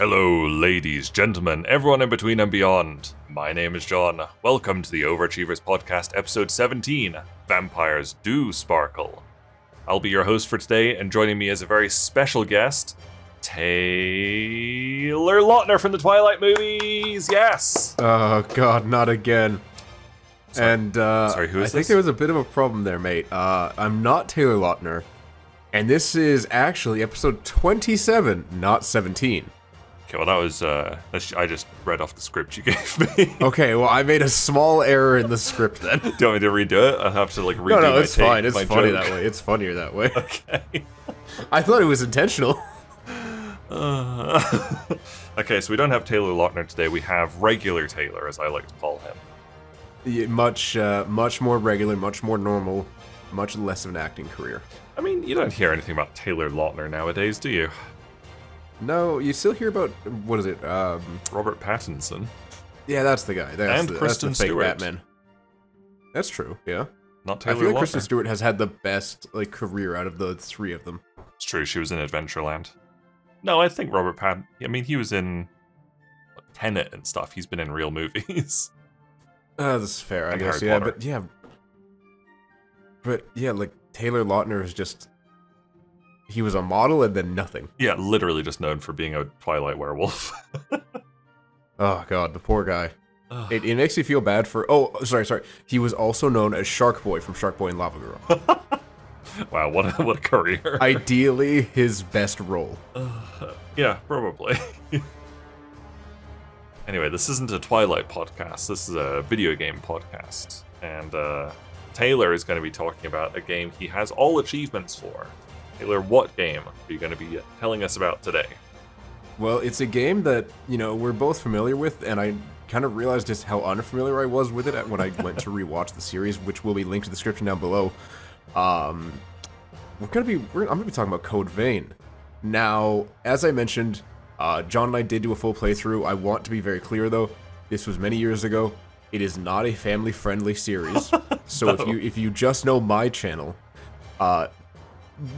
Hello, ladies, gentlemen, everyone in between and beyond. My name is John. Welcome to the Overachievers Podcast, episode 17, Vampires Do Sparkle. I'll be your host for today, and joining me is a very special guest, Taylor Lautner from the Twilight movies. Yes! Oh god, not again. Sorry, who is I think there was a bit of a problem there, mate. I'm not Taylor Lautner, and this is actually episode 27, not 17. Okay, well that was, I just read off the script you gave me. Okay, well I made a small error in the script then. Do you want me to redo it? I'll have to, like, redo No, my it's fine. It's my funny joke. that way. It's funnier that way. Okay. I thought it was intentional. Okay, so we don't have Taylor Lautner today. We have regular Taylor, as I like to call him. Yeah, much more regular, much more normal, much less of an acting career. I mean, you don't hear anything about Taylor Lautner nowadays, do you? No, you still hear about, what is it, Robert Pattinson. yeah, that's the guy. That's And the, Kristen that's the fake Stewart. Batman. That's true, yeah. Not Taylor I feel like Lautner. Kristen Stewart has had the best career out of the three of them. It's true, she was in Adventureland. No, I think Robert Pattinson... I mean, he was in Tenet and stuff. He's been in real movies. That's fair, I And guess. Harry Yeah, Potter. but yeah, like Taylor Lautner is just he was a model and then nothing. Yeah, literally just known for being a Twilight werewolf. Oh god, the poor guy. Ugh. It makes you feel bad for. Oh, sorry. He was also known as Shark Boy from Shark Boy and Lava Girl. Wow, what a career. Ideally, his best role. Yeah, probably. Anyway, this isn't a Twilight podcast, this is a video game podcast. And Taylor is going to be talking about a game he has all achievements for. Taylor, what game are you going to be telling us about today? Well, it's a game that we're both familiar with, and I kind of realized just how unfamiliar I was with it when I went to rewatch the series, which will be linked in the description down below. I'm gonna be talking about Code Vein. Now, as I mentioned, John and I did do a full playthrough. I want to be very clear though, this was many years ago. It is not a family-friendly series, so No. if you just know my channel,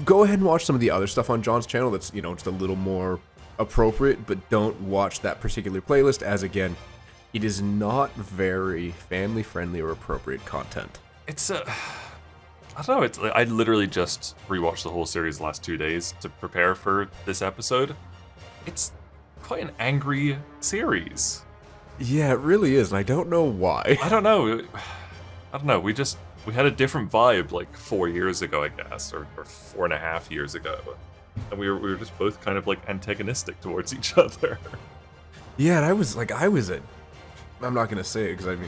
go ahead and watch some of the other stuff on John's channel. That's just a little more appropriate, but don't watch that particular playlist, as again, it is not very family-friendly or appropriate content. It's I don't know, it's I literally just rewatched the whole series the last 2 days to prepare for this episode. It's quite an angry series. Yeah, it really is, and I don't know why. I don't know. We had a different vibe like 4 years ago, I guess, or 4.5 years ago. And we were just both kind of like antagonistic towards each other. Yeah, and I'm not gonna say it because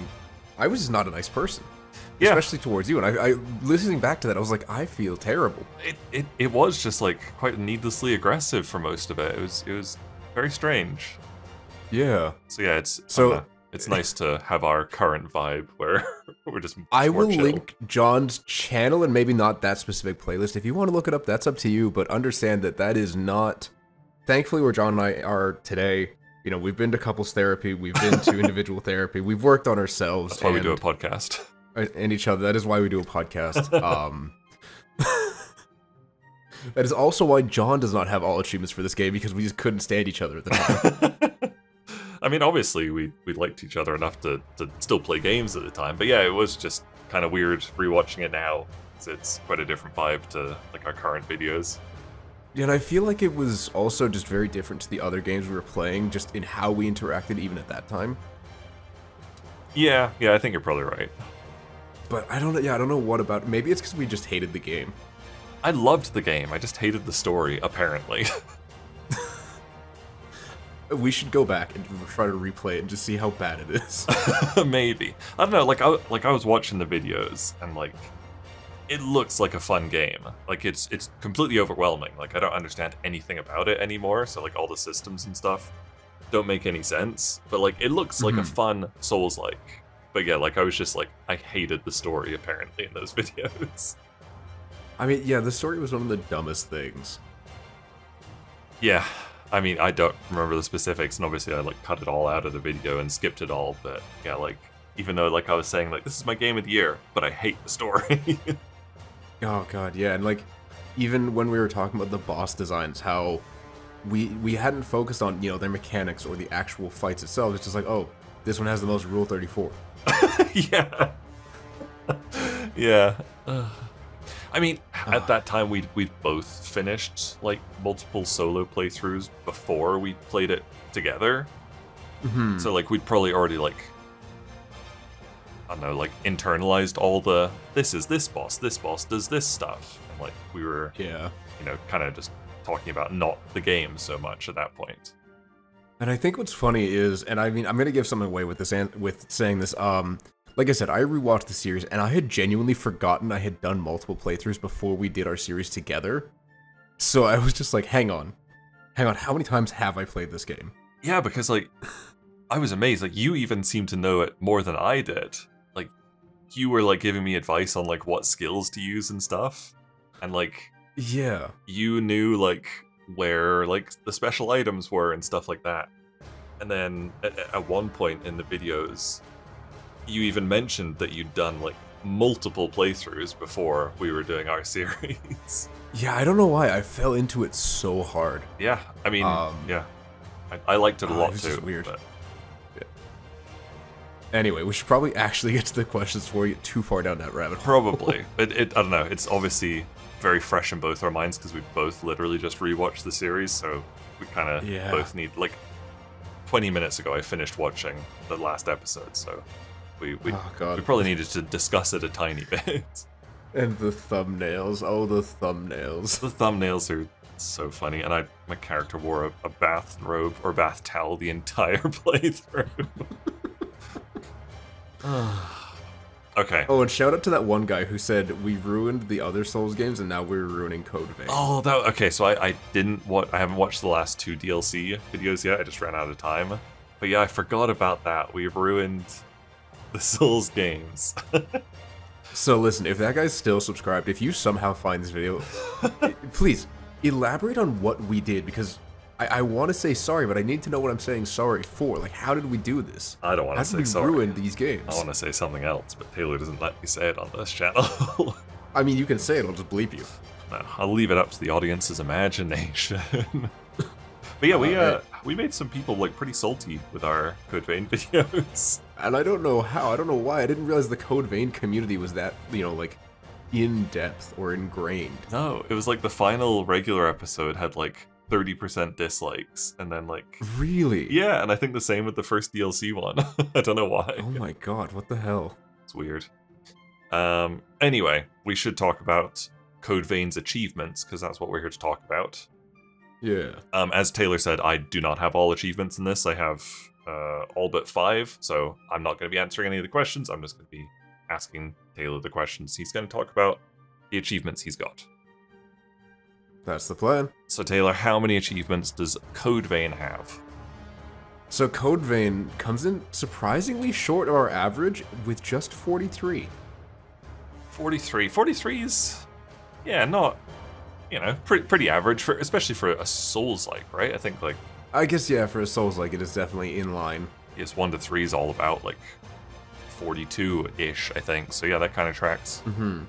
I was just not a nice person. Yeah. Especially towards you, and I listening back to that, I was like, I feel terrible. It was just like quite needlessly aggressive for most of it. It was very strange. Yeah. So yeah, it's nice to have our current vibe where we're just I more will chill. link John's channel and maybe not that specific playlist. If you want to look it up, that's up to you, but understand that is not, thankfully, where John and I are today. We've been to couples therapy, we've been to individual therapy, we've worked on ourselves. That's why we do a podcast. And each other. That is why we do a podcast. That is also why John does not have all achievements for this game, because we just couldn't stand each other at the time. I mean, obviously, we liked each other enough to still play games at the time. But yeah, it was just kind of weird rewatching it now. It's quite a different vibe to like our current videos. Yeah, and I feel like it was also just very different to the other games we were playing, just in how we interacted even at that time. Yeah, I think you're probably right. But I don't know what about, maybe it's because we just hated the game. I loved the game, I just hated the story, apparently. We should go back and try to replay it and just see how bad it is. Maybe. I don't know, like I was watching the videos, and like, it looks like a fun game. Like, it's completely overwhelming. Like, I don't understand anything about it anymore, so like all the systems and stuff don't make any sense. But like, it looks like a fun Souls-like. But yeah, like I was just like, I hated the story apparently in those videos. I mean, yeah, the story was one of the dumbest things. Yeah, I mean, I don't remember the specifics, and obviously I like cut it all out of the video and skipped it all, but yeah, like, even though like I was saying like, this is my game of the year, but I hate the story. Oh god, yeah, and like, even when we were talking about the boss designs, how we hadn't focused on, you know, their mechanics or the actual fights itself. It's just like, oh, this one has the most Rule 34. Yeah. Yeah. I mean, at that time, we'd both finished, like, multiple solo playthroughs before we played it together. Mm-hmm. So, like, we'd probably already, like, I don't know, like, internalized all the, this is this boss does this stuff. And, like, we were, Yeah. you know, kind of just talking about not the game so much at that point. And I think what's funny is, and I mean, I'm gonna give something away with this, with saying this. Like I said, I rewatched the series, and I had genuinely forgotten I had done multiple playthroughs before we did our series together. So I was just like, hang on, how many times have I played this game? Yeah, because, like, I was amazed. Like, you even seemed to know it more than I did. Like, you were, like, giving me advice on, like, what skills to use and stuff. And, like, Yeah. you knew, like, where, like, the special items were and stuff like that. And then, at one point in the videos, you even mentioned that you'd done, like, multiple playthroughs before we were doing our series. Yeah, I don't know why. I fell into it so hard. Yeah, I mean, yeah. I liked it a lot, it was too. just weird. But... Yeah. Anyway, we should probably actually get to the questions before we get too far down that rabbit hole. Probably. I don't know, it's obviously very fresh in both our minds because we both literally just rewatched the series, so we kind of both need, like, 20 minutes ago I finished watching the last episode, so we probably needed to discuss it a tiny bit. And the thumbnails, oh, the thumbnails. The thumbnails are so funny, and my character wore a bathrobe or bath towel the entire playthrough. Okay. Oh, and shout out to that one guy who said we ruined the other Souls games and now we're ruining Code Vein. Oh, okay. So I haven't watched the last 2 DLC videos yet. I just ran out of time. But yeah, I forgot about that. We ruined the Souls games. So listen, if that guy's still subscribed, if you somehow find this video, please elaborate on what we did, because I want to say sorry, but I need to know what I'm saying sorry for. Like, how did we do this? I don't want to say sorry. How did we ruin these games? I want to say something else, but Taylor doesn't let me say it on this channel. I mean, you can say it, I'll just bleep you. No, I'll leave it up to the audience's imagination. But yeah, we made some people, like, pretty salty with our Code Vein videos. And I don't know how, I don't know why. I didn't realize the Code Vein community was that, you know, like, in-depth or ingrained. No, it was like the final regular episode had, like, 30% dislikes, and then, like... Really? Yeah, and I think the same with the first DLC one. I don't know why. Oh my god, what the hell? It's weird. Anyway, we should talk about Code Vein's achievements, because that's what we're here to talk about. Yeah. As Taylor said, I do not have all achievements in this. I have all but 5, so I'm not going to be answering any of the questions. I'm just going to be asking Taylor the questions. He's going to talk about the achievements he's got. That's the plan. So Taylor, how many achievements does Code Vein have? So Code Vein comes in surprisingly short of our average with just 43. 43. 43 is, yeah, not, you know, pretty average, for especially for a Souls-like, right? I think, like... I guess, yeah, for a Souls-like, it is definitely in line. Yes, 1 to 3 is all about, like, 42-ish, I think. So yeah, that kind of tracks. Mm-hmm.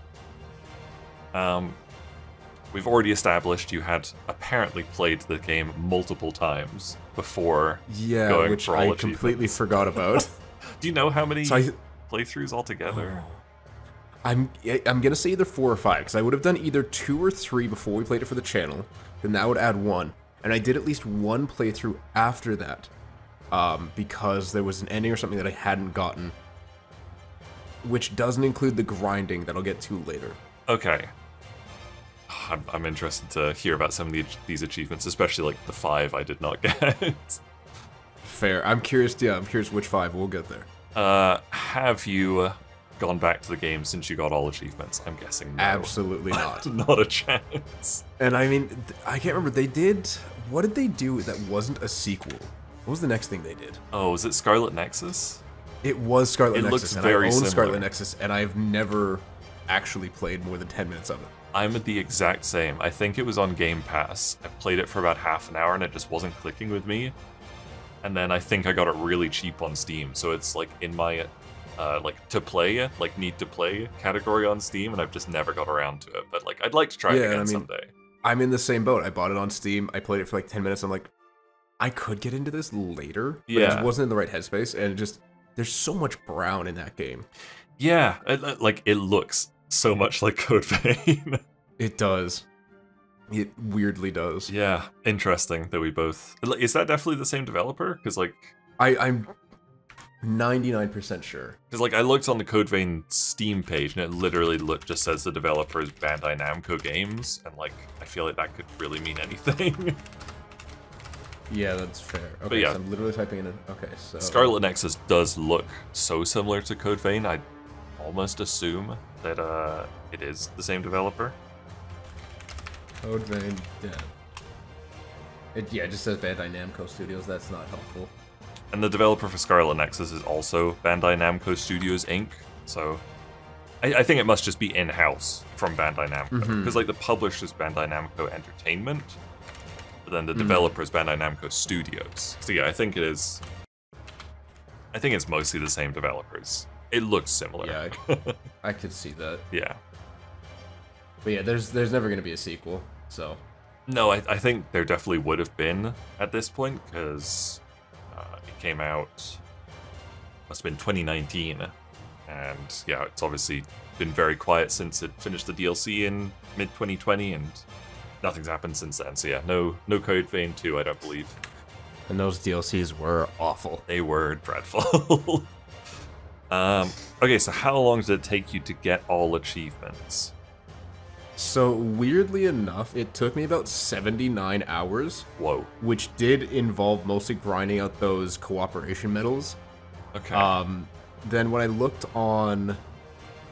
We've already established you had apparently played the game multiple times before going which for all I completely forgot about. Do you know how many playthroughs altogether? I'm gonna say either 4 or 5, because I would have done either 2 or 3 before we played it for the channel, then that would add 1. And I did at least 1 playthrough after that, because there was an ending or something that I hadn't gotten, which doesn't include the grinding that I'll get to later. Okay. I'm interested to hear about some of these achievements, especially like the 5 I did not get. Fair. I'm curious. Yeah, I'm curious which 5 we'll get there. Have you gone back to the game since you got all achievements? I'm guessing no. Absolutely not. Not a chance. And I mean, I can't remember. They did. What did they do that wasn't a sequel? What was the next thing they did? Oh, was it Scarlet Nexus? It was Scarlet Nexus. Looks and very I own similar. Scarlet Nexus, and I've never actually played more than 10 minutes of it. I'm the exact same. I think it was on Game Pass. I played it for about half an hour and it just wasn't clicking with me. And then I think I got it really cheap on Steam, so it's like in my like to play, like need to play category on Steam, and I've just never got around to it. But like I'd like to try it again someday. I'm in the same boat. I bought it on Steam. I played it for like 10 minutes. I'm like, I could get into this later, but it just wasn't in the right headspace. And it just, there's so much brown in that game. Yeah, like it looks so much like Code Vein. It does. It weirdly does. Yeah, interesting that we both... Is that definitely the same developer? Because, like... I'm 99% sure. Because, like, I looked on the Code Vein Steam page, and it literally just says the developer is Bandai Namco Games, and, like, I feel like that could really mean anything. Yeah, that's fair. Okay, yeah. so I'm literally typing in... Okay, so... Scarlet Nexus does look so similar to Code Vein, I almost assume that it is the same developer. Code Vein Dev. It just says Bandai Namco Studios. That's not helpful. And the developer for Scarlet Nexus is also Bandai Namco Studios Inc. So I think it must just be in-house from Bandai Namco. Because like the publisher is Bandai Namco Entertainment, but then the developer is Bandai Namco Studios. So yeah, I think it is. I think it's mostly the same developers. It looks similar. Yeah, I could see that. Yeah. But yeah, there's never going to be a sequel, so... No, I think there definitely would have been at this point, because it came out... Must have been 2019, and yeah, it's obviously been very quiet since it finished the DLC in mid-2020, and nothing's happened since then, so yeah, no Code Vein 2, I don't believe. And those DLCs were awful. They were dreadful. Okay, so how long did it take you to get all achievements? So, weirdly enough, it took me about 79 hours. Whoa. Which did involve mostly grinding out those cooperation medals. Okay. Then when I looked on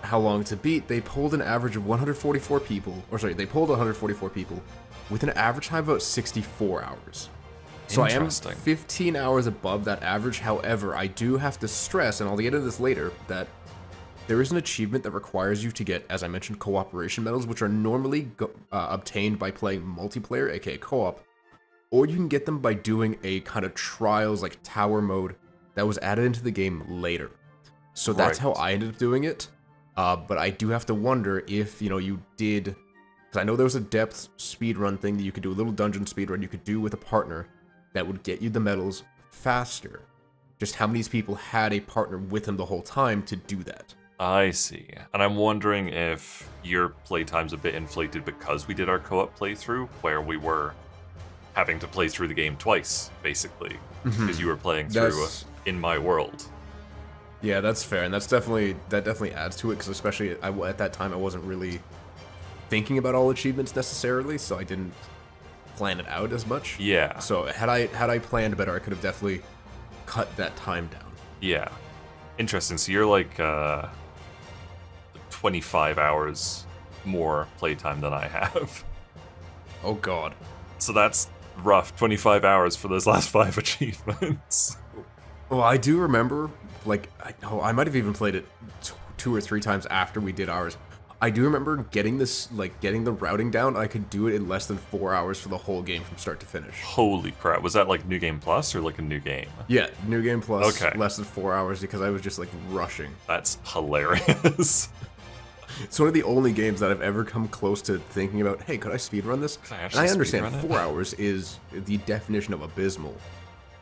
how long to beat, they pulled an average of 144 people. Or sorry, they pulled 144 people with an average time of about 64 hours. So I am 15 hours above that average. However, I do have to stress, and I'll get into this later, that there is an achievement that requires you to get, as I mentioned, cooperation medals, which are normally obtained by playing multiplayer, aka co-op, or you can get them by doing a kind of trials, like tower mode, that was added into the game later. So that's how I ended up doing it. But I do have to wonder if, you did... Because I know there was a depth speedrun thing that you could do, a little dungeon speedrun you could do with a partner that would get you the medals faster. Just how many people had a partner with him the whole time to do that. I see. And I'm wondering if your playtime's a bit inflated because we did our co-op playthrough, where we were having to play through the game twice, basically. Because you were playing through In My World. Yeah, that's fair, and that definitely adds to it, because especially at that time I wasn't really thinking about all achievements necessarily, so I didn't plan it out as much. Yeah. So had I planned better, I could have definitely cut that time down. Yeah. Interesting. So you're like 25 hours more playtime than I have. Oh god. So that's rough. 25 hours for those last 5 achievements. Well, I do remember, like, I might have even played it 2 or 3 times after we did ours. I do remember getting the routing down. I could do it in less than 4 hours for the whole game from start to finish. Holy crap. Was that like New Game Plus or like a new game? Yeah, New Game Plus, okay. Less than 4 hours because I was just like rushing. That's hilarious. It's one of the only games that I've ever come close to thinking about, hey, could I speedrun this? And I understand 4 hours is the definition of abysmal,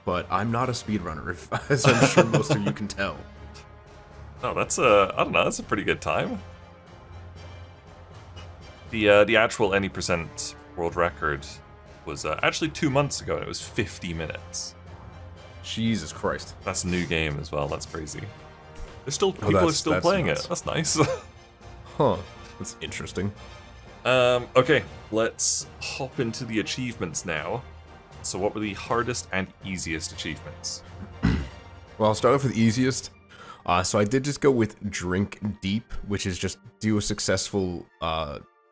but I'm not a speedrunner, as I'm sure most of you can tell. No, that's I don't know, that's a pretty good time. The actual any percent world record was actually 2 months ago, and it was 50 minutes. Jesus Christ. That's a new game as well, that's crazy. There's still people are still playing it, that's nice. Huh, that's interesting. Okay, let's hop into the achievements now. So what were the hardest and easiest achievements? Well, I'll start off with easiest. So I did just go with Drink Deep, which is just do a successful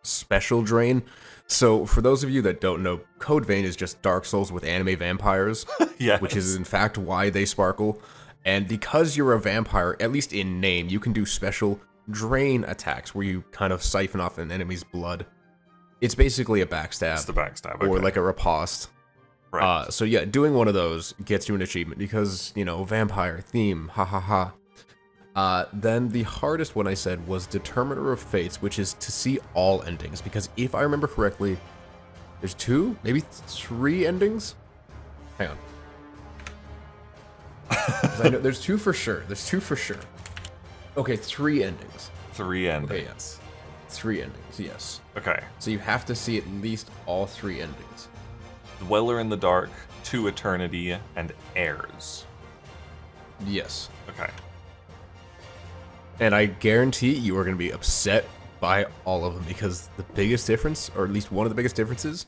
special drain. So for those of you that don't know, Code Vein is just Dark Souls with anime vampires, yes. Which is in fact why they sparkle. And because you're a vampire, at least in name, you can do special drain attacks where you kind of siphon off an enemy's blood. It's basically a backstab. It's the backstab, okay. Or like a riposte. Right. So yeah, doing one of those gets you an achievement because, vampire theme, ha ha ha. Then the hardest one I said was Determiner of Fates, which is to see all endings, because if I remember correctly, There's 2, maybe 3 endings. Hang on. 'Cause I know there's 2 for sure. There's 2 for sure. Okay, 3 endings. 3 endings. Okay, yes. 3 endings, yes. Okay. So you have to see at least all 3 endings. Dweller in the Dark, To Eternity, and Heirs. Yes. Okay. And I guarantee you are going to be upset by all of them because the biggest difference, or at least one of the biggest differences,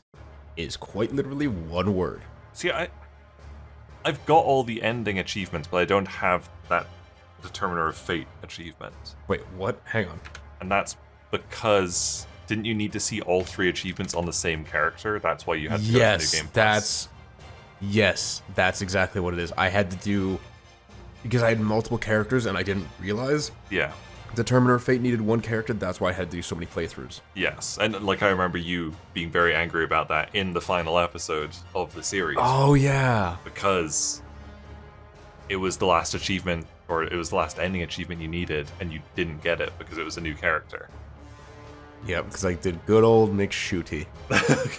is quite literally one word. See, I've got all the ending achievements, but I don't have that Determiner of Fate achievement. Wait, what? Hang on. And that's because didn't you need to see all 3 achievements on the same character? That's why you had to go to New Game Plus. Yes, that's exactly what it is. I had to do, because I had multiple characters and I didn't realize Yeah. Determiner of Fate needed 1 character. That's why I had to do so many playthroughs. Yes, and like I remember you being very angry about that in the final episode of the series. Oh yeah. Because it was the last achievement, or it was the last ending achievement you needed, and you didn't get it because it was a new character. Yeah, because I did good old McShooty.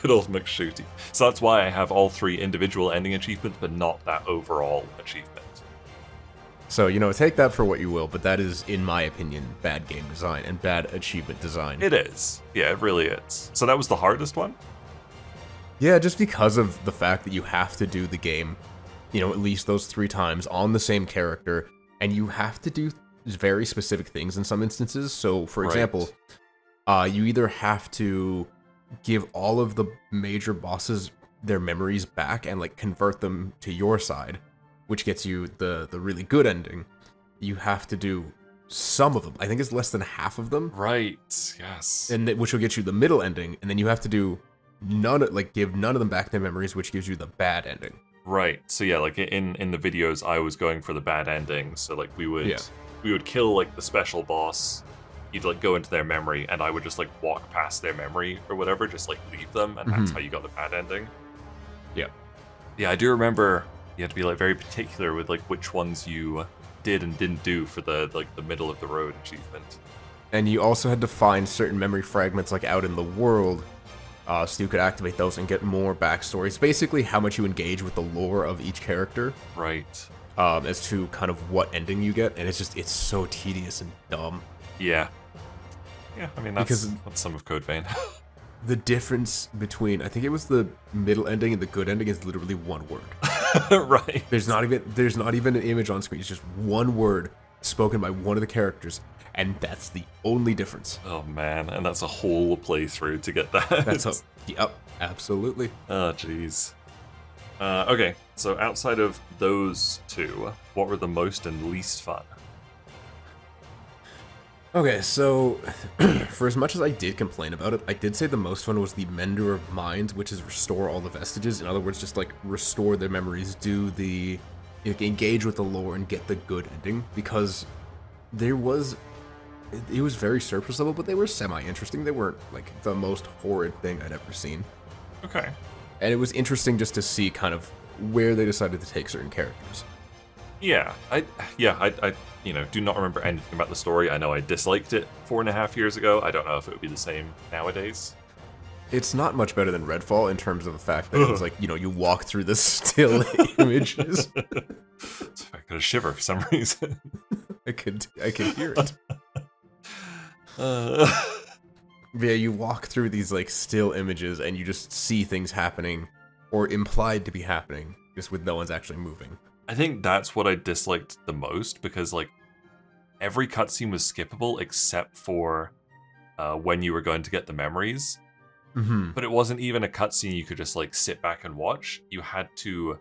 Good old McShooty. So that's why I have all 3 individual ending achievements, but not that overall achievement. So, you know, take that for what you will, but that is, in my opinion, bad game design and bad achievement design. It is. Yeah, it really is. So that was the hardest one? Yeah, just because of the fact that you have to do the game, you know, at least those 3 times on the same character, and you have to do very specific things in some instances. So, for example, you either have to give all of the major bosses their memories back and, like, convert them to your side, which gets you the really good ending. You have to do some of them. I think it's less than half of them. Right, yes. And which will get you the middle ending, and then you have to do give none of them back their memories, which gives you the bad ending. Right. So yeah, like in the videos I was going for the bad ending. So like we would kill like the special boss. You'd like go into their memory, and I would just like walk past their memory or whatever, just like leave them, and that's how you got the bad ending. Yeah. Yeah, I do remember you had to be like very particular with like which ones you did and didn't do for the like the middle of the road achievement. And you also had to find certain memory fragments like out in the world, so you could activate those and get more backstory. It's basically how much you engage with the lore of each character. Right. As to kind of what ending you get, and it's so tedious and dumb. Yeah. Yeah, I mean that's some of Code Vein. The difference between, I think it was the middle ending and the good ending, is literally one word. Right. There's not even an image on screen. It's just one word spoken by one of the characters, and that's the only difference. Oh man, and that's a whole playthrough to get that. Yep, absolutely. Oh jeez. Okay, so outside of those 2, what were the most and least fun? Okay, so for as much as I did complain about it, I did say the most fun was the Mender of Minds, which is restore all the vestiges. In other words, just like restore their memories, do the engage with the lore and get the good ending, because it was very surface level, but they were semi-interesting. They weren't like the most horrid thing I'd ever seen. Okay. And it was interesting just to see kind of where they decided to take certain characters. Yeah, I do not remember anything about the story. I know I disliked it 4.5 years ago. I don't know if it would be the same nowadays. It's not much better than Redfall in terms of the fact that it was like, you walk through the still images. I got a shiver for some reason. I could hear it. Yeah, you walk through these like still images and you just see things happening, or implied to be happening, just with no one's actually moving. I think that's what I disliked the most, because like every cutscene was skippable except for when you were going to get the memories. Mm-hmm. But it wasn't even a cutscene you could just like sit back and watch. You had to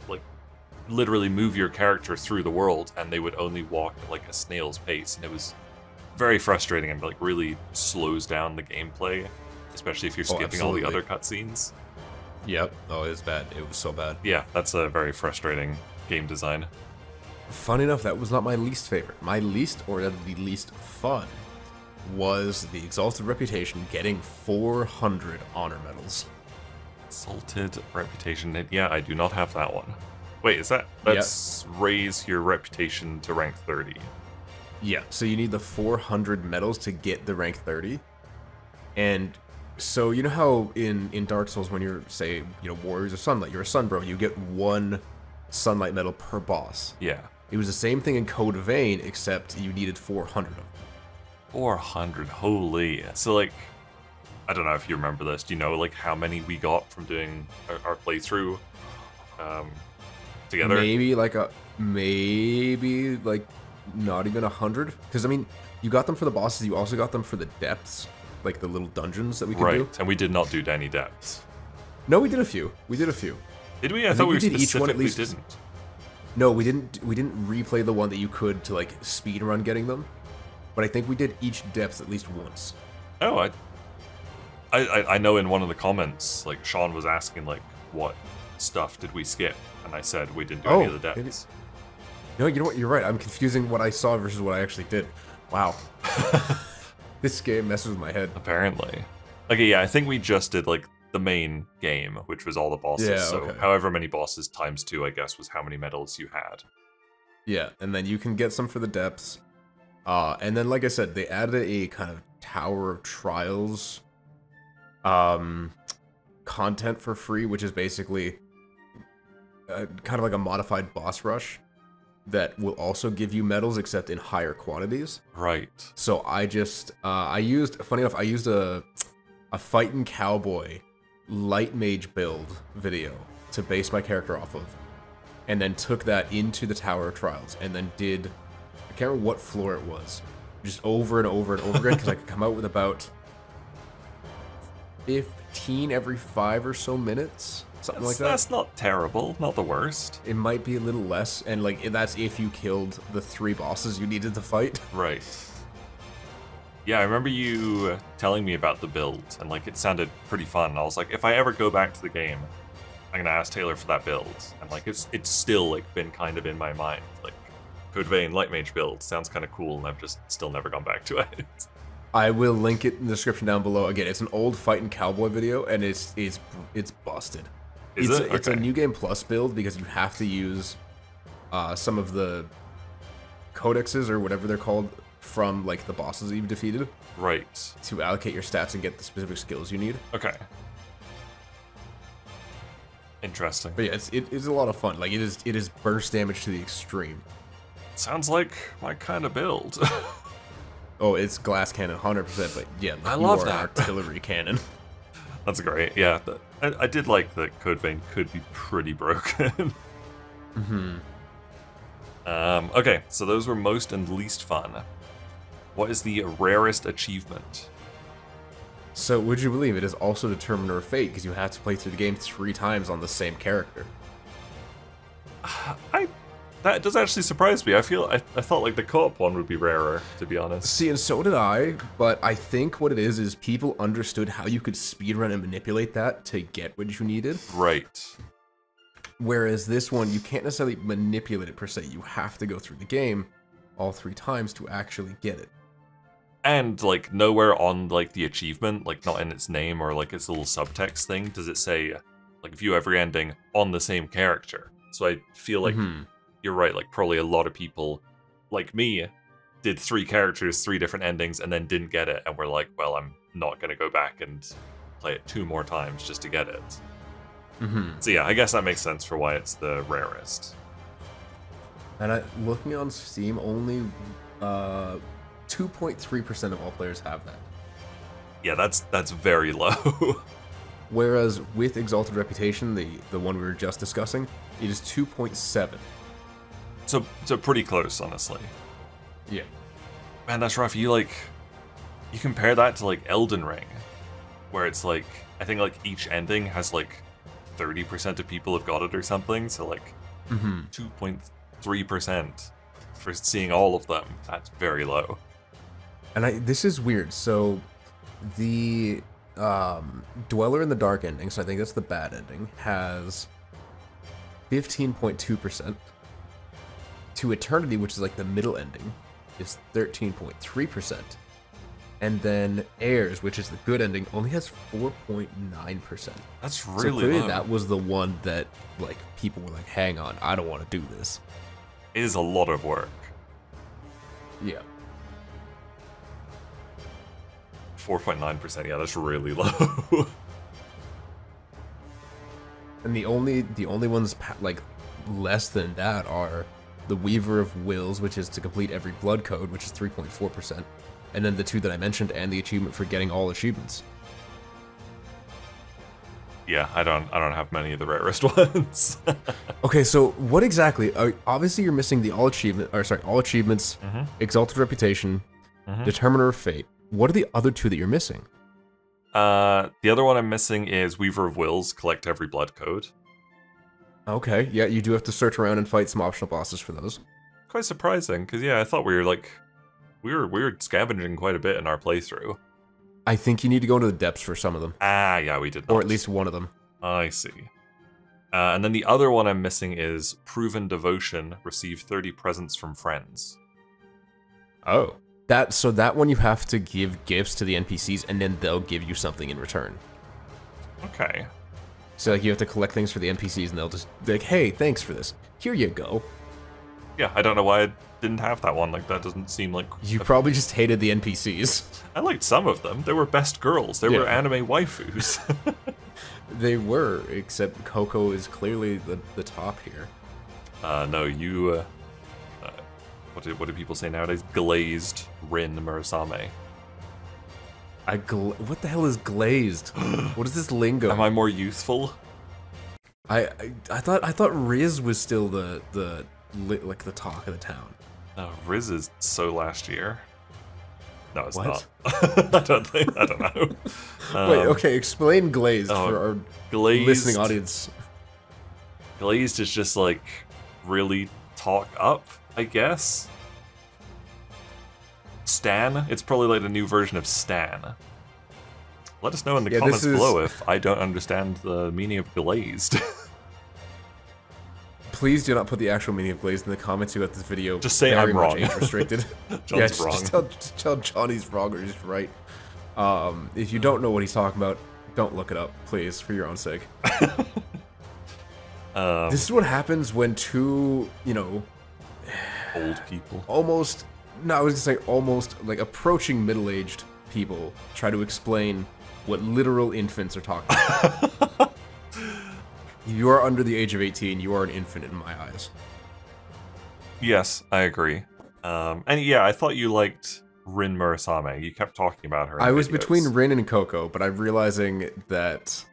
like literally move your character through the world, and they would only walk at like a snail's pace, and it was very frustrating and like really slows down the gameplay, especially if you're skipping all the other cutscenes. Yep. Oh, it was bad. It was so bad. Yeah, that's a very frustrating game design. Fun enough, that was not my least favorite. My least, or the least fun, was the Exalted Reputation getting 400 honor medals. Exalted Reputation. Yeah, I do not have that one. Wait, that's raise your reputation to rank 30. Yeah, so you need the 400 medals to get the rank 30. And So you know how in Dark Souls when you're, say, Warriors of Sunlight, you're a Sunbro, you get 1 Sunlight medal per boss. Yeah. It was the same thing in Code Vein, except you needed 400 of them. 400, holy. So, like, I don't know if you remember this. Do you know, like, how many we got from doing our playthrough together? Maybe like not even 100. Because, I mean, you got them for the bosses, you also got them for the depths, like the little dungeons that we could do. Right, and we did not do any depths. No, we did a few. We did a few. Did we? I thought we did each one at least. Didn't. No, we didn't replay the one that you could to, like, speed run getting them. But I think we did each depth at least once. Oh, I know in one of the comments, like, Sean was asking, like, what stuff did we skip? And I said we didn't do any of the depths. No, you know what? You're right. I'm confusing what I saw versus what I actually did. Wow. This game messes with my head. Apparently. Okay, yeah, I think we just did, like, the main game, which was all the bosses. Yeah, so okay. however many bosses times 2, I guess, was how many medals you had. Yeah, and then you can get some for the depths. And then, like I said, they added a kind of Tower of Trials content for free, which is basically kind of like a modified boss rush that will also give you medals, except in higher quantities. Right. So I just, funny enough, I used a Fightin' Cowboy light mage build video to base my character off of, and then took that into the Tower of Trials, and then did, I can't remember what floor it was, just over and over and over again, because I could come out with about 15 every 5 or so minutes, something like that. That's not terrible, not the worst. It might be a little less, and like that's if you killed the 3 bosses you needed to fight. Right. Yeah, I remember you telling me about the build, and like it sounded pretty fun. I was like, if I ever go back to the game, I'm gonna ask Taylor for that build. And like it's still like been kind of in my mind. Like Code Vein Light Mage build sounds kind of cool, and I've just still never gone back to it. I will link it in the description down below. Again, it's an old Fightin' Cowboy video, and it's busted. It's a New Game Plus build because you have to use some of the codexes or whatever they're called from like the bosses that you've defeated. Right. To allocate your stats and get the specific skills you need. Okay. Interesting. But yeah, it is a lot of fun. Like it is burst damage to the extreme. Sounds like my kind of build. Oh, it's glass cannon, 100%. But yeah, I love that. An artillery cannon. That's great. Yeah, I did like that Code Vein could be pretty broken. Okay, so those were most and least fun. What is the rarest achievement? So, would you believe it is also Determiner of Fate, because you have to play through the game 3 times on the same character. That does actually surprise me. I thought like the co-op one would be rarer, to be honest. See, and so did I, but I think what it is people understood how you could speedrun and manipulate that to get what you needed. Right. Whereas this one, you can't necessarily manipulate it per se. You have to go through the game all 3 times to actually get it. And like nowhere on like the achievement, like not in its name or like its little subtext thing, does it say like view every ending on the same character. So I feel like you're right, like probably a lot of people like me did 3 characters, 3 different endings, and then didn't get it, and we're like, well, I'm not gonna go back and play it 2 more times just to get it. So yeah, I guess that makes sense for why it's the rarest. And looking on Steam, only 2.3% of all players have that. Yeah, that's very low. Whereas with Exalted Reputation, the one we were just discussing, it is 2.7. So pretty close, honestly. Yeah. Man, that's rough. You compare that to like Elden Ring, where it's like I think like each ending has like 30% of people have got it or something. So like 2.3% for seeing all of them. That's very low. And this is weird. So the Dweller in the Dark ending, so I think that's the bad ending, has 15.2%. To Eternity, which is like the middle ending, is 13.3%. And then Heirs, which is the good ending, only has 4.9%. That's really so clearly low. That was the one that like people were like, hang on, I don't want to do this. It is a lot of work. Yeah. 4.9%. Yeah, that's really low. And the only ones like less than that are the Weaver of Wills, which is to complete every blood code, which is 3.4%, and then the two that I mentioned, and the achievement for getting all achievements. Yeah, I don't have many of the rarest ones. Okay, so what exactly? Obviously, you're missing the all achievements, Exalted Reputation, Determiner of Fate. What are the other two that you're missing? The other one I'm missing is Weaver of Wills, collect every blood code. Okay, yeah, you do have to search around and fight some optional bosses for those. Quite surprising, because yeah, I thought we were scavenging quite a bit in our playthrough. I think you need to go into the depths for some of them. Ah, yeah, we did not. Or at least one of them. I see. And then the other one I'm missing is Proven Devotion, receive 30 presents from friends. Oh. So that one you have to give gifts to the NPCs, and then they'll give you something in return. Okay. So like you have to collect things for the NPCs, and they'll just be like, hey, thanks for this. Here you go. Yeah, I don't know why I didn't have that one. Like, that doesn't seem like... You probably just hated the NPCs. I liked some of them. They were best girls. They were anime waifus. They were, except Coco is clearly the top here. No, you... what do people say nowadays? Glazed Rin Murasame. What the hell is glazed? What is this lingo? Am I more youthful? I thought Riz was still the talk of the town. No, Riz is so last year. No, it's what? not. I don't know. Wait, okay, explain glazed for our listening audience. Glazed is just like really talk up, I guess. Stan? It's probably like the new version of Stan. Let us know in the comments below if I don't understand the meaning of glazed. Please do not put the actual meaning of glazed in the comments who got this video. Just say I'm wrong. Restricted. John's wrong. Just tell Johnny's wrong or just right. If you don't know what he's talking about, don't look it up, please, for your own sake. This is what happens when two, old people. Almost, no, I was gonna say almost like approaching middle-aged people try to explain what literal infants are talking about. You are under the age of 18, you are an infant in my eyes. Yes, I agree. And yeah, I thought you liked Rin Murasame. You kept talking about her in I was videos. between Rin and Coco, but I'm realizing that...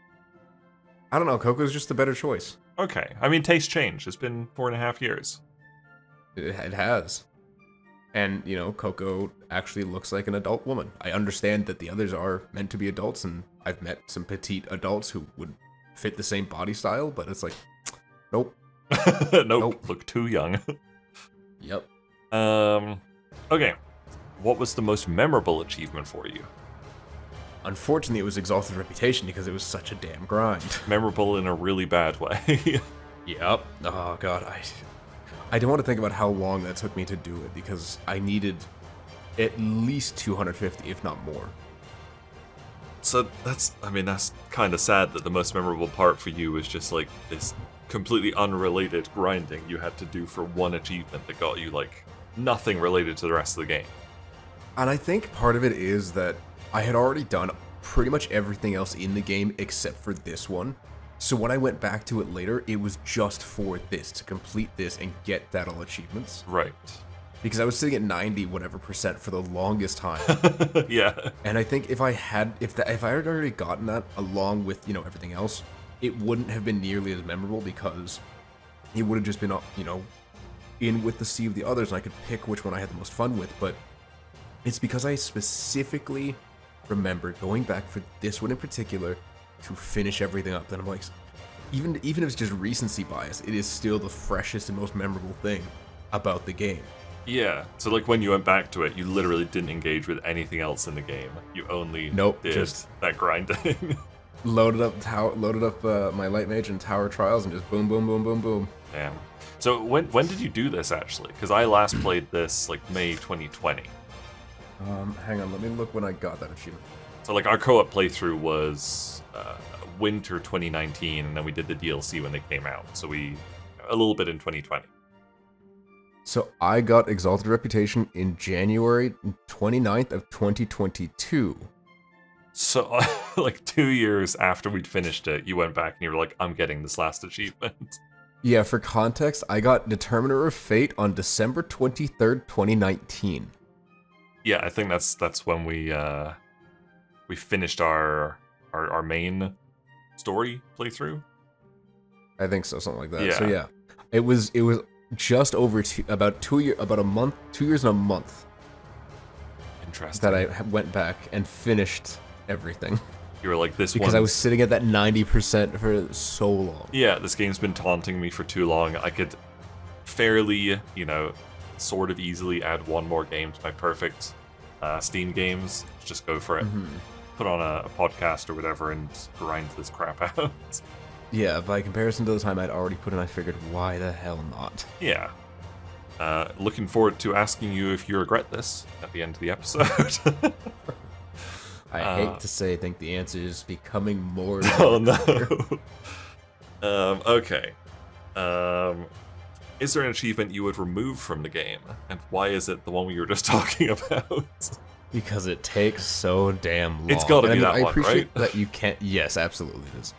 I don't know, Coco's just a better choice. Okay, I mean, taste change. It's been 4.5 years. It has. And, Coco actually looks like an adult woman. I understand that the others are meant to be adults, and I've met some petite adults who would fit the same body style, but it's like, nope. Nope. Look too young. Yep. Okay. What was the most memorable achievement for you? Unfortunately, it was Exalted Reputation because it was such a damn grind. Memorable in a really bad way. Yep. Oh god, I don't want to think about how long that took me to do it because I needed at least 250, if not more. So that's kind of sad that the most memorable part for you was just like this completely unrelated grinding you had to do for one achievement that got you like nothing related to the rest of the game. And I think part of it is that I had already done pretty much everything else in the game except for this one. So when I went back to it later, it was just for this, to complete this and get that all achievements. Right. Because I was sitting at 90 whatever percent for the longest time. Yeah. And I think if I had already gotten that along with, everything else, it wouldn't have been nearly as memorable because it would have just been, in with the sea of the others and I could pick which one I had the most fun with. But it's because I specifically remember going back for this one in particular to finish everything up. Then I'm like, even if it's just recency bias, it is still the freshest and most memorable thing about the game. Yeah, so like when you went back to it, you literally didn't engage with anything else in the game. You only did just that grinding. loaded up my Light Mage and Tower Trials and just boom, boom, boom, boom, boom. Damn. So when did you do this actually? Because I last played this like May 2020. Hang on, let me look when I got that achievement. So like our co-op playthrough was winter 2019, and then we did the DLC when they came out. So a little bit in 2020. So I got Exalted Reputation in January 29th of 2022. So, like 2 years after we'd finished it, you went back and you were like, I'm getting this last achievement. Yeah, for context, I got Determiner of Fate on December 23rd, 2019. Yeah, I think that's when we finished our main story playthrough. I think so, something like that. Yeah. So yeah, it was just over about 2 years, about a month, 2 years and a month Interesting. that I went back and finished everything. You were like, this because I was sitting at that 90% for so long. Yeah, this game's been taunting me for too long. I could fairly, sort of easily add one more game to my perfect Steam games. Just go for it. Put on a podcast or whatever and grind this crap out. Yeah, by comparison to the time I'd already put in, I figured, why the hell not? Yeah. Looking forward to asking you if you regret this at the end of the episode. I hate to say, I think the answer is becoming more. Oh no. Okay. Is there an achievement you would remove from the game, and why is it the one we were just talking about? Because it takes so damn long. It's got to be that I one, appreciate right? that you can't. Yes, absolutely it is.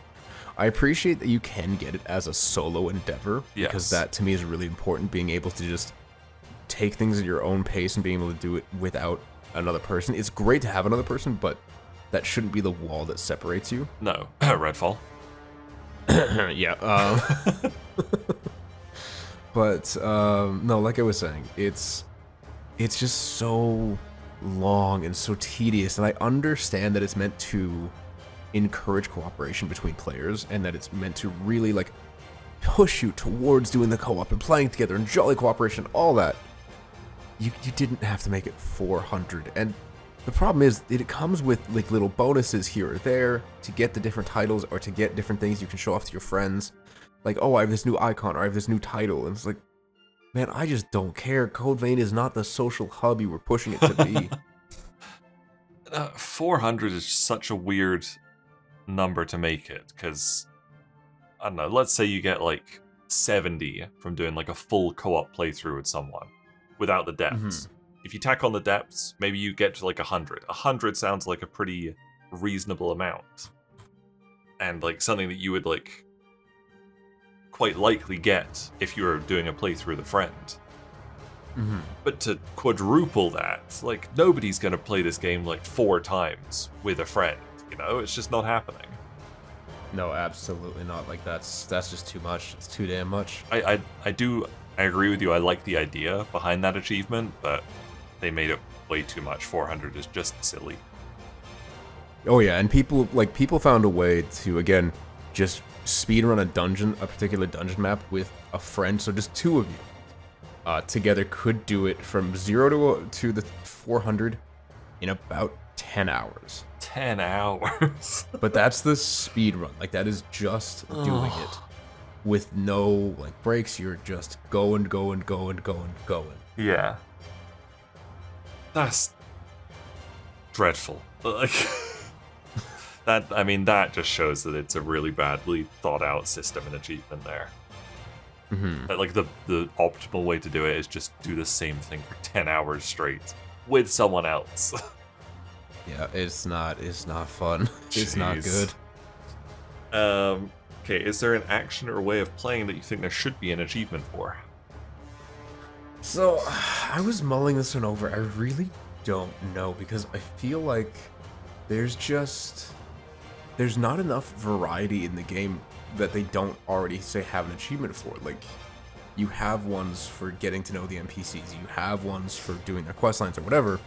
I appreciate that you can get it as a solo endeavor, because that to me is really important. Being able to just take things at your own pace and being able to do it without another person. It's great to have another person, but that shouldn't be the wall that separates you. No, Redfall. Yeah. But no, like I was saying, it's just so long and so tedious, and I understand that it's meant to encourage cooperation between players, and that it's meant to really like push you towards doing the co-op and playing together and jolly cooperation, all that. You didn't have to make it 400, and the problem is that it comes with like little bonuses here or there to get the different titles or to get different things you can show off to your friends. Like, oh, I have this new icon or I have this new title, and it's like, man, I just don't care. Code Vein is not the social hub you were pushing it to be. 400 is such a weird number to make it, because, I don't know, let's say you get like 70 from doing like a full co-op playthrough with someone without the depths. If you tack on the depths, maybe you get to like 100. 100 sounds like a pretty reasonable amount. And like something that you would like quite likely get if you were doing a playthrough with a friend. But to quadruple that, like nobody's gonna play this game like 4 times with a friend, it's just not happening. No, absolutely not. Like that's just too much. It's too damn much. I agree with you. I like the idea behind that achievement, but they made it way too much. 400 is just silly. Oh yeah, and people found a way to, again, just speedrun a particular dungeon map with a friend, so just 2 of you together could do it from 0 to the 400 in about 10 hours. 10 hours? But that's the speed run. Like, that is just doing it with no like breaks. You're just going. Yeah. That's dreadful. Like that just shows that it's a really badly thought out system and achievement there. That, like the optimal way to do it is just do the same thing for 10 hours straight with someone else. Yeah, it's not fun. It's not good. Okay, is there an action or way of playing that you think there should be an achievement for? So, I was mulling this one over. I really don't know, because I feel like there's not enough variety in the game that they don't already say have an achievement for. Like, you have ones for getting to know the NPCs, you have ones for doing their quest lines or whatever,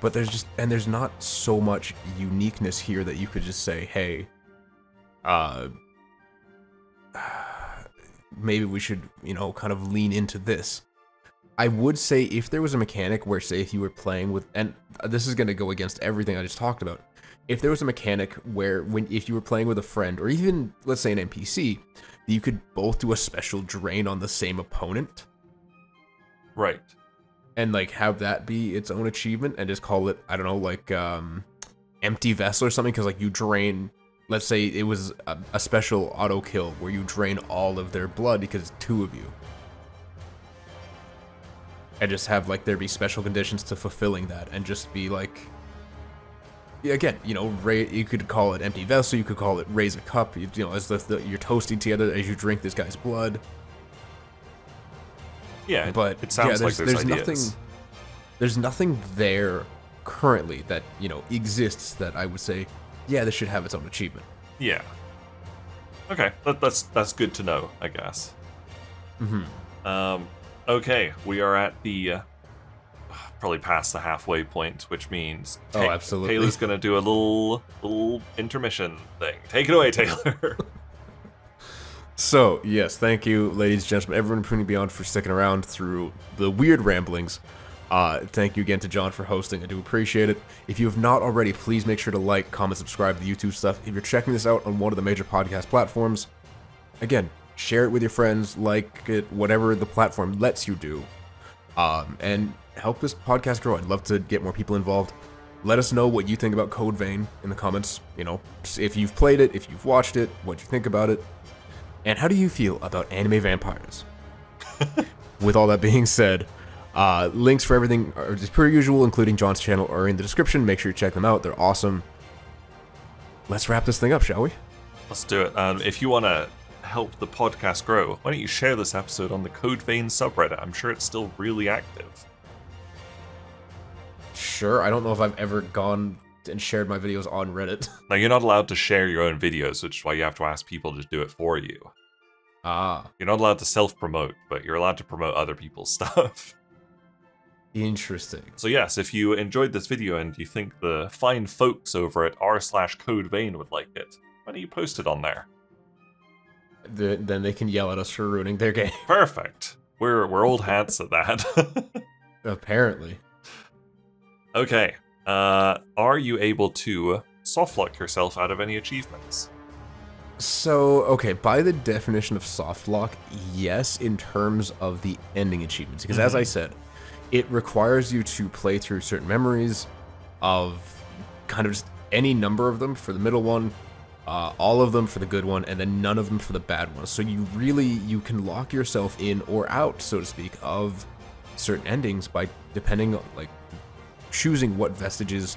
but there's not so much uniqueness here that you could just say, hey, maybe we should, kind of lean into this. I would say if there was a mechanic where, say, if you were playing with, and this is going to go against everything I just talked about, if there was a mechanic where if you were playing with a friend, or even, let's say, an NPC, you could both do a special drain on the same opponent. Right. And, like, have that be its own achievement, and just call it, I don't know, like, Empty Vessel or something, because, like, you drain, let's say it was a special auto kill where you drain all of their blood because it's 2 of you. And just have, like, there be special conditions to fulfilling that, and just be, like, again, you know, you could call it empty vessel, you could call it raise a cup, you know, as you're toasting together as you drink this guy's blood. Yeah, but it sounds like there's ideas. There's nothing there currently that, you know, exists that I would say, yeah, this should have its own achievement. Yeah. Okay, that's good to know, I guess. Okay, we are at the probably past the halfway point, which means absolutely, Taylor's gonna do a little intermission thing. Take it away, Taylor. So yes, thank you, ladies and gentlemen, everyone in Pruning Beyond for sticking around through the weird ramblings. Thank you again to John for hosting. I do appreciate it. If you have not already, please make sure to like, comment, subscribe to the YouTube stuff. If you're checking this out on one of the major podcast platforms, again, share it with your friends, like it, whatever the platform lets you do. And help this podcast grow. I'd love to get more people involved. Let us know what you think about Code Vein in the comments. You know, if you've played it, if you've watched it, what you think about it. And how do you feel about anime vampires? With all that being said, links for everything are as per usual, including John's channel, are in the description. Make sure you check them out. They're awesome. Let's wrap this thing up, shall we? Let's do it. If you want to help the podcast grow, why don't you share this episode on the Code Vein subreddit? I'm sure it's still really active. Sure. I don't know if I've ever gone and shared my videos on Reddit. Now, you're not allowed to share your own videos, which is why you have to ask people to do it for you. You're not allowed to self-promote, but you're allowed to promote other people's stuff. Interesting. So yes, if you enjoyed this video and you think the fine folks over at r/CodeVein would like it, why don't you post it on there? Then they can yell at us for ruining their game. Perfect. We're old hats at that. Apparently. Okay. Are you able to softlock yourself out of any achievements? So, okay, by the definition of softlock, yes, in terms of the ending achievements. Because as I said, it requires you to play through certain memories of kind of just any number of them for the middle one, all of them for the good one, and then none of them for the bad one. So you can lock yourself in or out, so to speak, of certain endings by depending on, like, choosing what vestiges,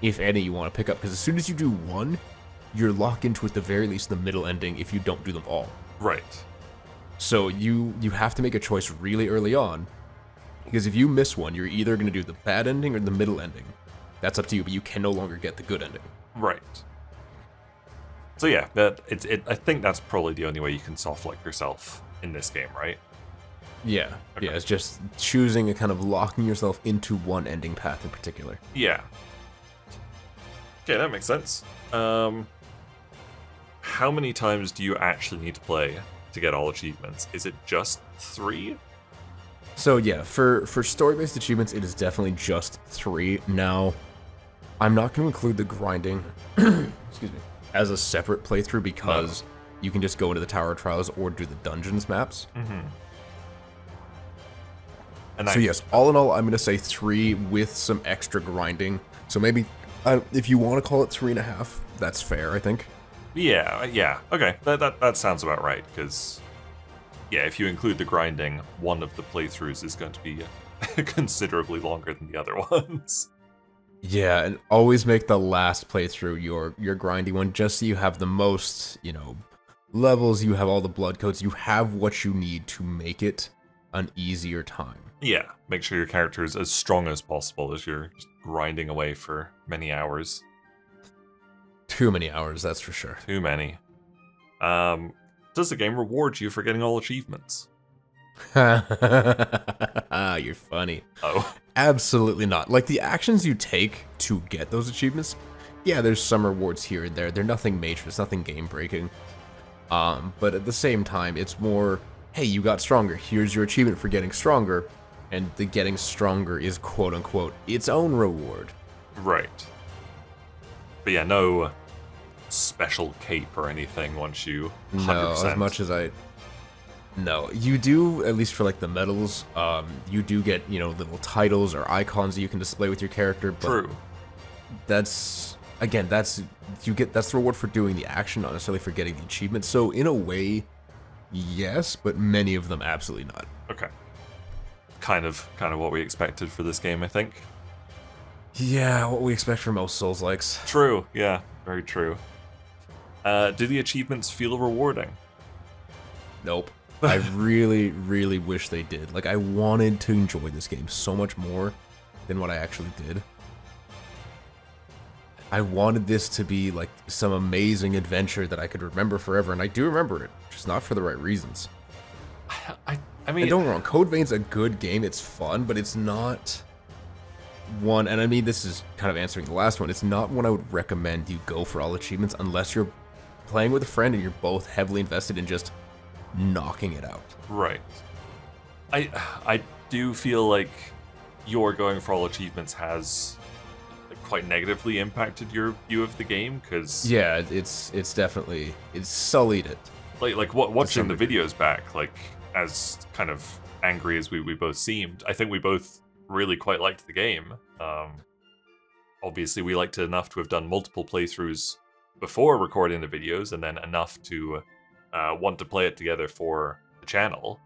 if any, you want to pick up. Because as soon as you do one, you're locked into, at the very least, the middle ending if you don't do them all. Right. So you have to make a choice really early on, because if you miss one, you're either going to do the bad ending or the middle ending. That's up to you, but you can no longer get the good ending. Right. So yeah, I think that's probably the only way you can softlock yourself in this game, right? Yeah, okay. Yeah, it's just choosing and kind of locking yourself into one ending path in particular. Yeah. Okay, that makes sense. How many times do you actually need to play to get all achievements? Is it just 3? So yeah, for story-based achievements, it is definitely just 3. Now, I'm not going to include the grinding, excuse me, as a separate playthrough because you can just go into the Tower of Trials or do the Dungeons maps. And so yes, all in all, I'm going to say 3 with some extra grinding. So maybe, if you want to call it 3.5, that's fair, I think. Yeah, okay, that sounds about right, because, yeah, if you include the grinding, one of the playthroughs is going to be considerably longer than the other ones. Yeah, and always make the last playthrough your grindy one, just so you have the most, you know, levels, you have all the blood codes, you have what you need to make it an easier time. Yeah, make sure your character is as strong as possible as you're just grinding away for many hours. Too many hours, that's for sure. Too many. Does the game reward you for getting all achievements? You're funny. Oh. Absolutely not. Like, the actions you take to get those achievements, yeah, there's some rewards here and there. They're nothing major, it's nothing game-breaking. But at the same time, it's more, hey, you got stronger. Here's your achievement for getting stronger. And the getting stronger is, quote-unquote, its own reward. Right. But yeah, no special cape or anything once you 100%. No, as much as I... No, you do, at least for like the medals, you do get, you know, little titles or icons that you can display with your character, but True. That's, again, that's the reward for doing the action, not necessarily for getting the achievement. So in a way, yes, but many of them absolutely not. Okay. Kind of what we expected for this game, I think. Yeah, what we expect from most Souls-likes. True, yeah, very true. Do the achievements feel rewarding? Nope. I really, really wish they did. Like, I wanted to enjoy this game so much more than what I actually did. I wanted this to be, like, some amazing adventure that I could remember forever, and I do remember it, just not for the right reasons. I mean... And don't get me wrong, Code Vein's a good game, it's fun, but it's not one, and I mean, this is kind of answering the last one, it's not one I would recommend you go for all achievements unless you're playing with a friend and you're both heavily invested in just knocking it out. Right. I do feel like your going for all achievements has quite negatively impacted your view of the game, because yeah, it's definitely, it's sullied it. Like watching the videos back, like as kind of angry as we both seemed, I think we both really quite liked the game. Obviously we liked it enough to have done multiple playthroughs before recording the videos, and then enough to want to play it together for the channel.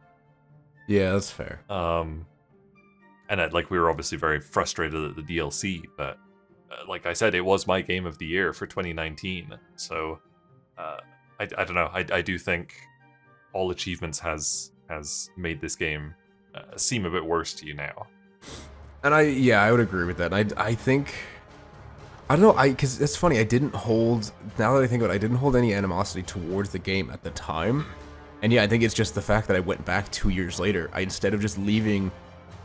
Yeah, that's fair. And like we were obviously very frustrated at the DLC, but like I said, it was my game of the year for 2019. So I don't know. I do think all achievements has made this game seem a bit worse to you now. And I would agree with that. I think, I don't know, because it's funny, I didn't hold, now that I think about it, I didn't hold any animosity towards the game at the time. And yeah, I think it's just the fact that I went back 2 years later. Instead of just leaving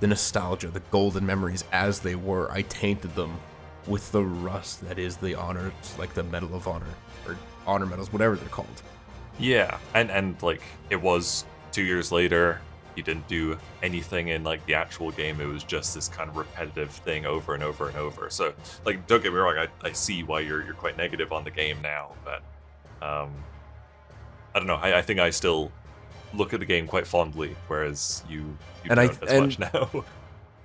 the nostalgia, the golden memories as they were, I tainted them with the rust that is the honor, like the Medal of Honor, or honor medals, whatever they're called. Yeah, and like, it was 2 years later. You didn't do anything in like the actual game. It was just this kind of repetitive thing over and over and over. So like, don't get me wrong, I see why you're quite negative on the game now, but I don't know. I think I still look at the game quite fondly, whereas you don't as much now.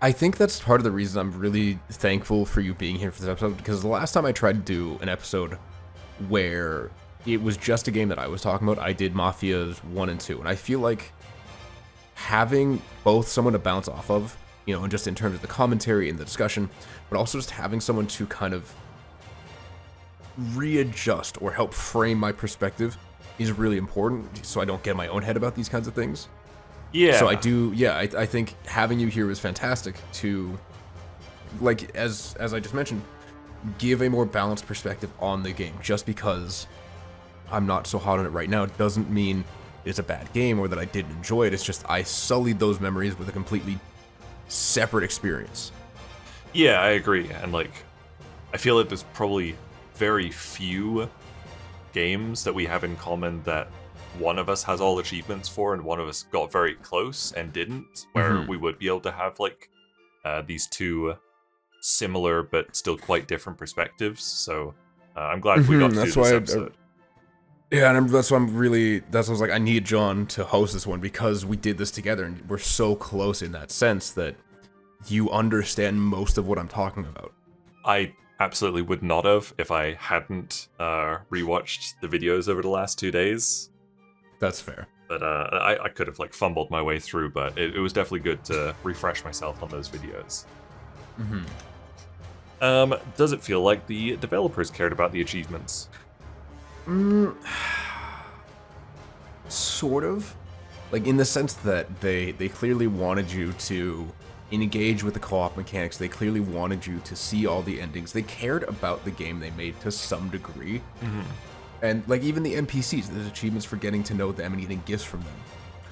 I think that's part of the reason I'm really thankful for you being here for this episode, because the last time I tried to do an episode where it was just a game that I was talking about, I did Mafias 1 and 2, and I feel like having both someone to bounce off of, you know, and just in terms of the commentary and the discussion, but also just having someone to kind of readjust or help frame my perspective is really important, so I don't get in my own head about these kinds of things. Yeah. So I do, yeah, I think having you here was fantastic to, like, as I just mentioned, give a more balanced perspective on the game. Just because I'm not so hot on it right now doesn't mean it's a bad game or that I didn't enjoy it. It's just I sullied those memories with a completely separate experience. Yeah, I agree. And like, I feel like there's probably very few games that we have in common that one of us has all achievements for and one of us got very close and didn't, where we would be able to have like these two similar but still quite different perspectives. So I'm glad we got to do this episode. Yeah, and that's why I was like, I need John to host this one, because we did this together and we're so close in that sense that you understand most of what I'm talking about. I absolutely would not have if I hadn't rewatched the videos over the last 2 days. That's fair. But I could have like fumbled my way through, but it was definitely good to refresh myself on those videos. Does it feel like the developers cared about the achievements? Sort of. Like, in the sense that they clearly wanted you to engage with the co-op mechanics. They clearly wanted you to see all the endings. They cared about the game they made to some degree. And, like, even the NPCs, there's achievements for getting to know them and getting gifts from them.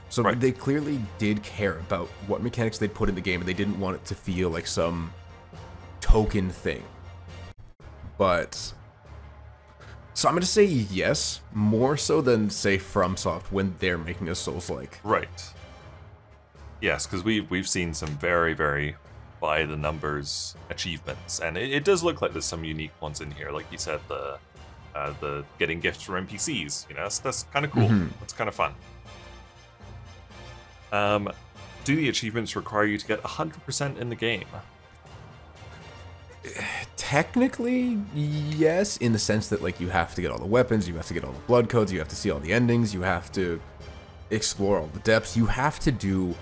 So they clearly did care about what mechanics they'd put in the game, and they didn't want it to feel like some token thing. But so I'm going to say yes, more so than, say, FromSoft when they're making a Souls-like. Right. Yes, because we've seen some very, very by-the-numbers achievements, and it does look like there's some unique ones in here. Like you said, the getting gifts from NPCs, you know, that's kind of cool. That's kind of fun. Do the achievements require you to get 100% in the game? Technically, yes, in the sense that, like, you have to get all the weapons, you have to get all the blood codes, you have to see all the endings, you have to explore all the depths, you have to do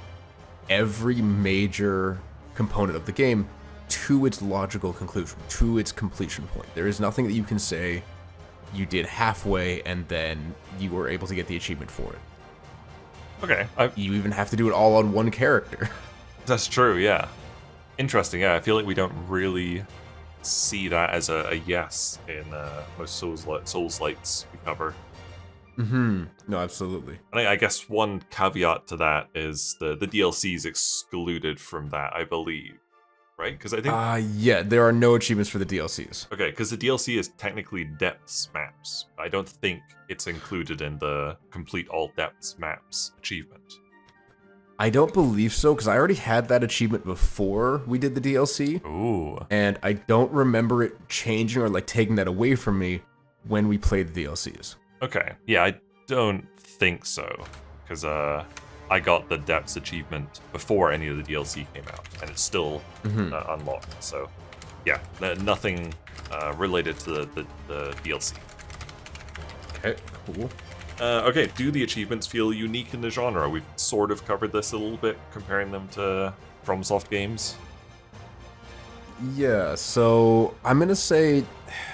every major component of the game to its logical conclusion, to its completion point. There is nothing that you can say you did halfway and then you were able to get the achievement for it. Okay. You even have to do it all on one character. That's true, yeah. Interesting, yeah. I feel like we don't really see that as a yes in most Souls-likes we cover. No, absolutely. And I guess one caveat to that is the DLC is excluded from that, I believe. Right? Because I think... yeah, there are no achievements for the DLCs. Okay, because the DLC is technically depths maps. I don't think it's included in the complete all depths maps achievement. I don't believe so, because I already had that achievement before we did the DLC. Ooh. And I don't remember it changing or like taking that away from me when we played the DLCs. Okay, yeah, I don't think so, because I got the depths achievement before any of the DLC came out, and it's still unlocked. So, yeah, nothing related to the DLC. Okay, cool. Okay, do the achievements feel unique in the genre? We've sort of covered this a little bit, comparing them to FromSoft games. Yeah, so I'm gonna say,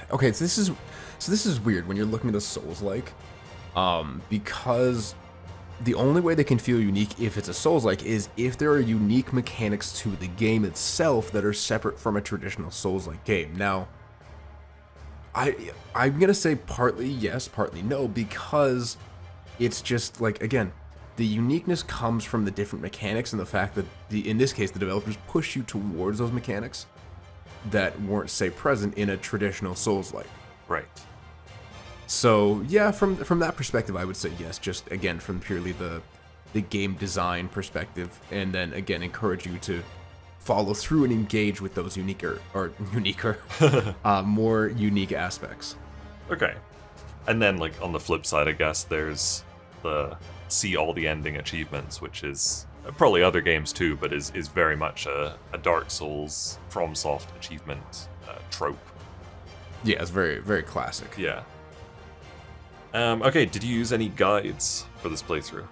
okay, so this is weird when you're looking at a Souls-like, because the only way they can feel unique if it's a Souls-like is if there are unique mechanics to the game itself that are separate from a traditional Souls-like game. Now, I'm gonna say partly yes, partly no, because it's just like, again, the uniqueness comes from the different mechanics and the fact that in this case the developers push you towards those mechanics that weren't, say, present in a traditional Souls-like. Right. So yeah, from that perspective, I would say yes. Just again, from purely the game design perspective, and then again encourage you to follow through and engage with those more unique aspects. Okay. And then, like, on the flip side, I guess, there's the see all the ending achievements, which is probably other games too, but is very much a Dark Souls FromSoft achievement trope. Yeah, it's very, very classic. Yeah. Okay, did you use any guides for this playthrough?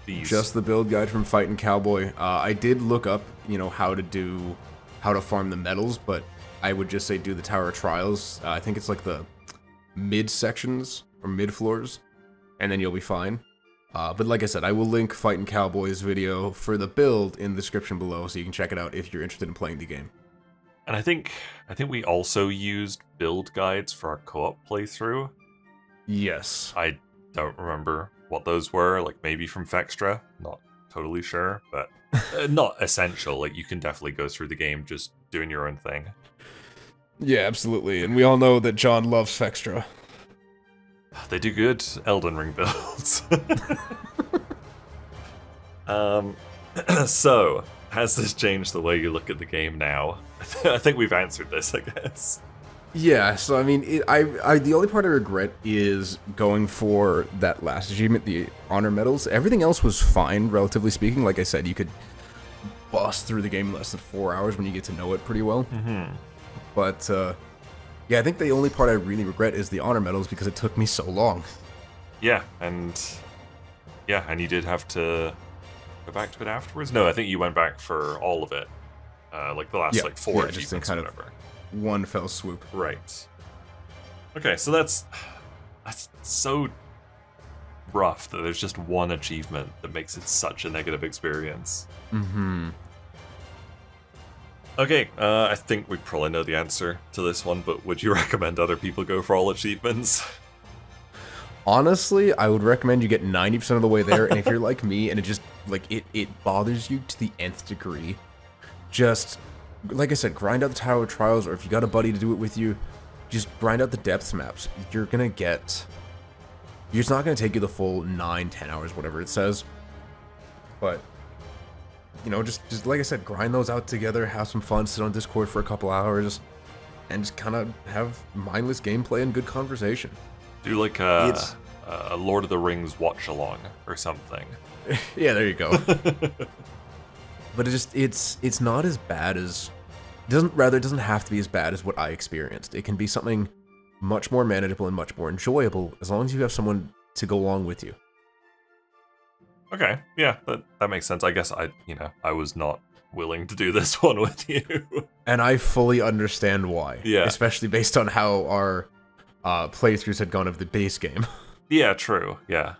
Just the build guide from Fightin' Cowboy. I did look up, how to farm the medals, but I would just say do the Tower of Trials. I think it's like the mid sections or mid floors, and then you'll be fine. But like I said, I will link Fightin' Cowboy's video for the build in the description below, so you can check it out if you're interested in playing the game. And I think we also used build guides for our co-op playthrough. Yes. I don't remember what those were, like maybe from Fextra, not totally sure, but not essential. Like, you can definitely go through the game just doing your own thing. Yeah, absolutely, and we all know that John loves Fextra. They do good Elden Ring builds. So, has this changed the way you look at the game now? I think we've answered this, I guess. Yeah, so I mean, the only part I regret is going for that last achievement, the honor medals. Everything else was fine, relatively speaking. Like I said, you could bust through the game in less than 4 hours when you get to know it pretty well. But yeah, I think the only part I really regret is the honor medals because it took me so long. Yeah, and you did have to go back to it afterwards. No, I think you went back for all of it, like the last like 4 achievements, just in kind of one fell swoop. Right. Okay, so that's so rough that there's just one achievement that makes it such a negative experience. Okay, I think we probably know the answer to this one, but would you recommend other people go for all achievements? Honestly, I would recommend you get 90% of the way there, and if you're like me and it just, like, it bothers you to the nth degree, just, like I said, grind out the Tower of Trials, or if you got a buddy to do it with you, just grind out the depths maps. You're gonna get... It's not gonna take you the full 9-10 hours, whatever it says, but... just like I said, grind those out together, have some fun, sit on Discord for a couple hours, and just kind of have mindless gameplay and good conversation. Do like a Lord of the Rings watch-along or something. Yeah, there you go. But it's not as bad as... It doesn't have to be as bad as what I experienced. It can be something much more manageable and much more enjoyable, as long as you have someone to go along with you. Okay, yeah, that makes sense. I guess I was not willing to do this one with you. And I fully understand why. Yeah. Especially based on how our playthroughs had gone of the base game. Yeah, true. Yeah.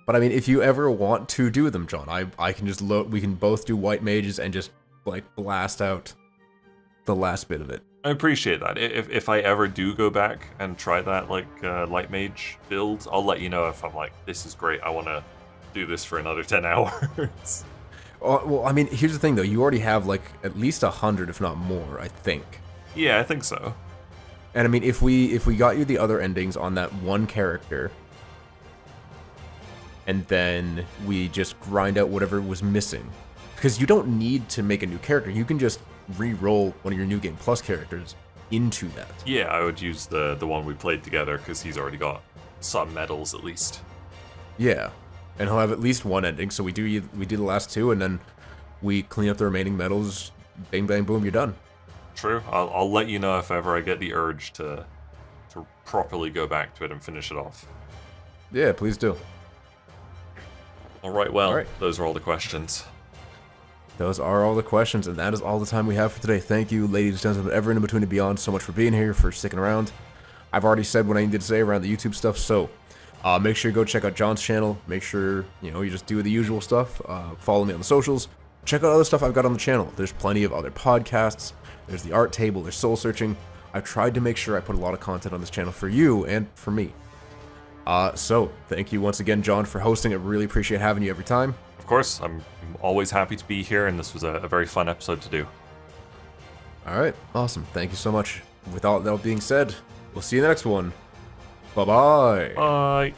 But I mean, if you ever want to do them, John, I can just load. We can both do white mages and just like blast out the last bit of it. I appreciate that. If I ever do go back and try that like light mage build, I'll let you know if I'm like, this is great. I want to do this for another 10 hours. Well, I mean, here's the thing though. You already have like at least 100, if not more, I think. Yeah, I think so. And I mean, if we got you the other endings on that one character, and then we just grind out whatever was missing, because you don't need to make a new character. You can just re-roll one of your New Game Plus characters into that. Yeah, I would use the one we played together because he's already got some medals at least. Yeah, and he'll have at least one ending. So we do the last two, and then we clean up the remaining medals. Bang bang boom, you're done. True. I'll let you know if ever I get the urge to properly go back to it and finish it off. Yeah, please do. All right. Well, all right. Those are all the questions. Those are all the questions, and that is all the time we have for today. Thank you, ladies and gentlemen, everyone in between and beyond, so much for being here, for sticking around. I've already said what I needed to say around the YouTube stuff, so make sure you go check out John's channel. Make sure, you just do the usual stuff. Follow me on the socials. Check out other stuff I've got on the channel. There's plenty of other podcasts. There's the art table. There's soul searching. I've tried to make sure I put a lot of content on this channel for you and for me. So, thank you once again, John, for hosting. I really appreciate having you every time. Of course, I'm always happy to be here, and this was a very fun episode to do. All right, awesome. Thank you so much. With all that being said, we'll see you in the next one. Bye-bye. Bye.